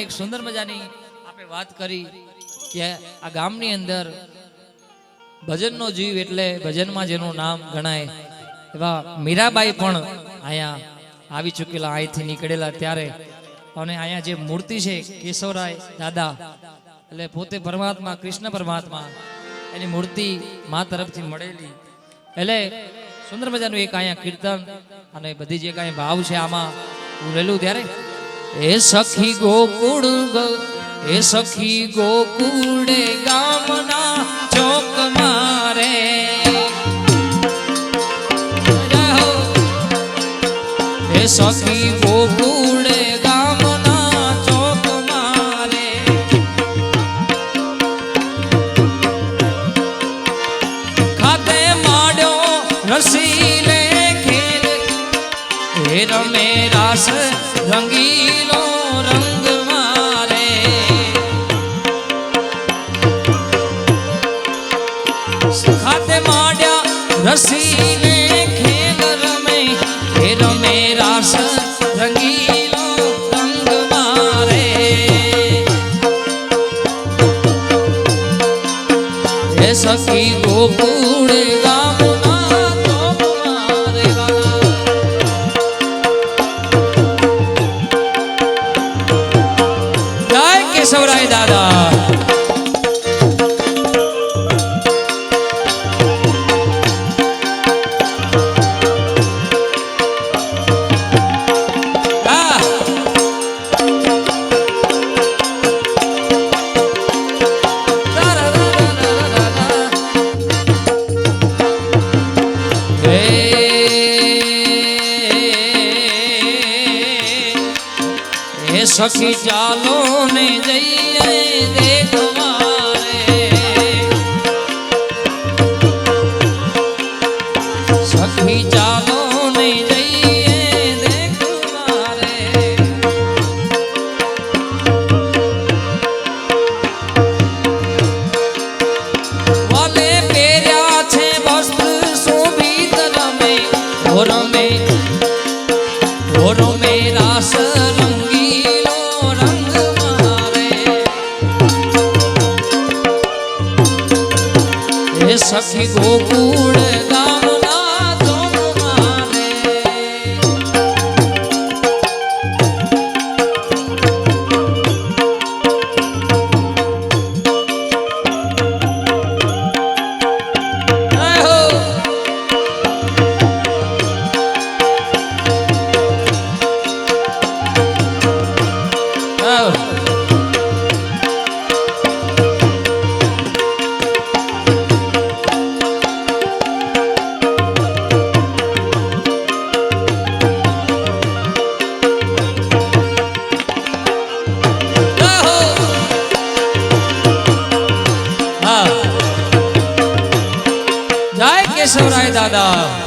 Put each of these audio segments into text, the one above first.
એક સુંદર મજાની આપણે વાત કરી કે આ ગામની અંદર ભજનનો જીવ એટલે ભજનમાં જેનું નામ ગણાય એવા મીરાબાઈ પણ અહીંયા આવી ચૂકેલા, અહીંથી નીકળેલા ત્યારે. અને અહીંયા જે મૂર્તિ છે કેશવરાય દાદા એટલે પોતે પરમાત્મા કૃષ્ણ પરમાત્મા એની મૂર્તિ મા તરફથી મળેલી. એટલે સુંદર મજાનું એક અહીંયા કીર્તન અને બધી જે કાંઈ ભાવ છે આમાં ઉરેલું ત્યારે એ સખી ગોકુળ એ સખી ગોકુળે ગામના ચોક મારે એ સખી ગોકુળે ગામના ચોક મારે ખાતે માડ્યો રસીલે ખેલ હે રમે રાસ રંગીલો રંગ મારે ખાતે માડ્યા રસીલે ખેલ રમે હે રમે રાસ રંગીલો રંગ મારે હે સખી ગોકુળ ગામના ચોક મારે જય કેશવરાય દાદા. સખી ચાલો ને જઈએ દેખવા રે સખી ચાલો ને જઈએ દેખવા રે વાલે પહેર્યા છે વસ્ત્ર શોભિત રમે રમે રમે રાસ સખી ગોકુળ ગામના ચોક મારે કેશવરાય દાદા.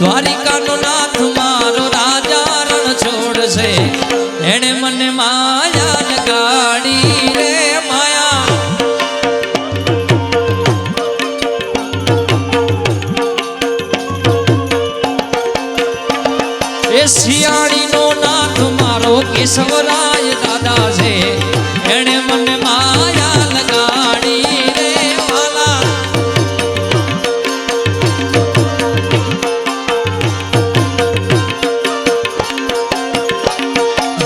દ્વારિકાનો નાથ મારો રાજા રણ છોડશે એણે મને માયા લગાડી રે માયા એ શિયાળીનો નાથ મારો કેશવરાય દાદા છે એણે મને માયા લગાડી રે વાલા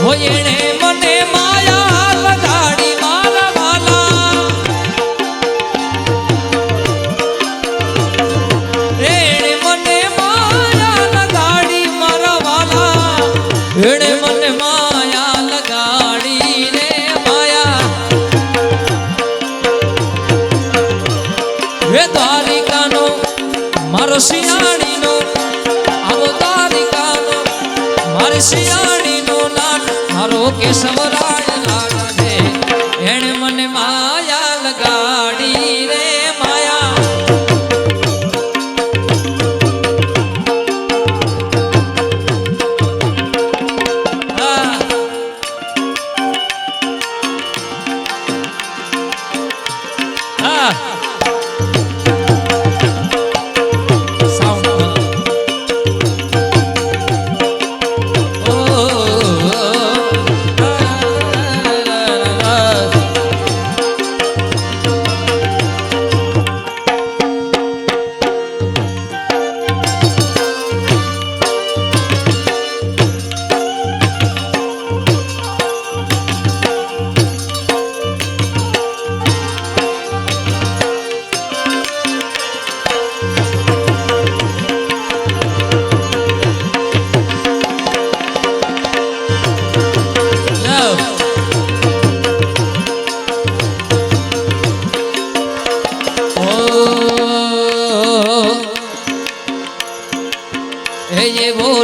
હોય એણે મને માયા મારી શિયાળી નો લાડ મારો કેશવરાજ લાડ છે એણે મને માયા લગાડી રે માયા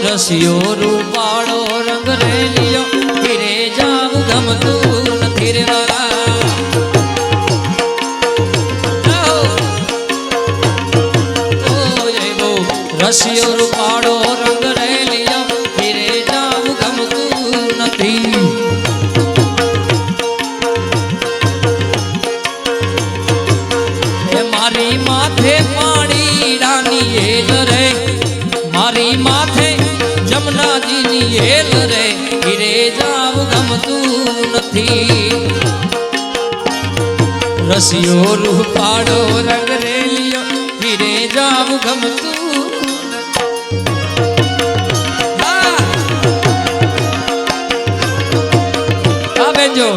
રસિયો રૂપાળો રંગ રેલિયો ફીરે જાવ ગમતું નથી રે રસિયો રૂપાળો રંગ રેલિયો ફીરે જાવ ગમતું નથી મારી માથે પાણી રાની એલ રે મારી માથે જમનાજીની હેલ રે હીરે જાવ ગમતું નથી રસિયો રૂપાળો રંગ રેલિયો હીરે જાવ ગમતું બેજો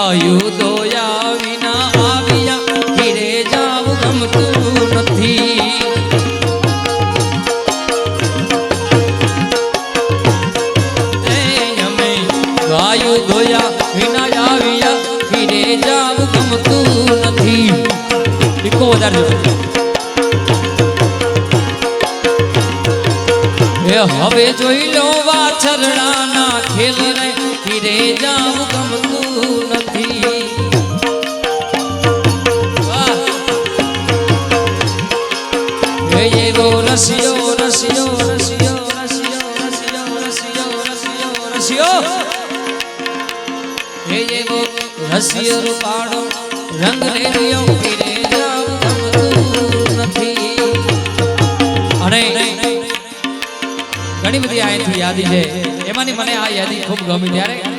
ગાયું દોયા વિના આવ્યા હીરે જાવ ગમતું નથી અમે ગાયું દોયા વિના આવ્યા હીરે જાવ ગમતું નથી દીકો વધારે હવે જોઈ લો વાછરડાના ખેલ રે હીરે જાવ ગમતું નથી એવો રસિયો રસિયો રસિયો રસિયો રસિયો રસિયો રસિયો રસિયો એવો રસિયો રૂપાળો રંગ રેલિયો હીરે જાવ ગમતું નથી અને ઘણી બધી આયથી યાદી છે એમાંની મને આ યાદી ખૂબ ગમી ત્યારે